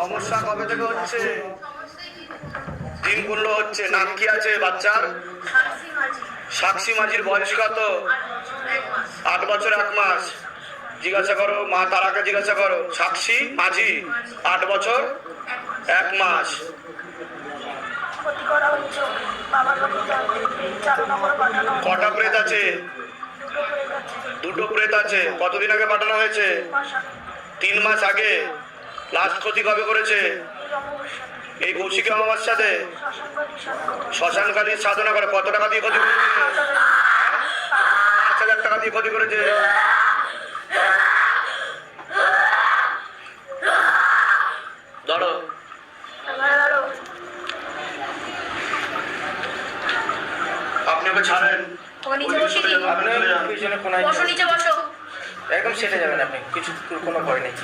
সমস্যা কবে থেকে হচ্ছে? দিনগুলো হচ্ছে। নাম কি আছে বাচ্চার? সাক্ষী মাঝির বয়স কত? 8 বছর 1 মাস। জিজ্ঞাসা করো, মা তারাকে জিজ্ঞাসা করো। সাক্ষী মাঝি 8 বছর 1 মাস। কটা প্রেত আছে? 2টো প্রেত আছে। কতদিন আগে পাঠানো হয়েছে? 3 মাস আগে। লাস্ট ক্ষতি কবে করেছে? এই কৌশিক অমাবস্যাতে শ্মশানকালীর সাধনা করে। কত টাকা দিয়ে ক্ষতি করেছে? 5,000 টাকা দিয়ে ক্ষতি করেছে। ধরো আপনি ওকে ছাড়েন। আপনি পিছনে কোনায় একদম সেটে যাবেন, আপনি কিছু কোনো ভয় নেই।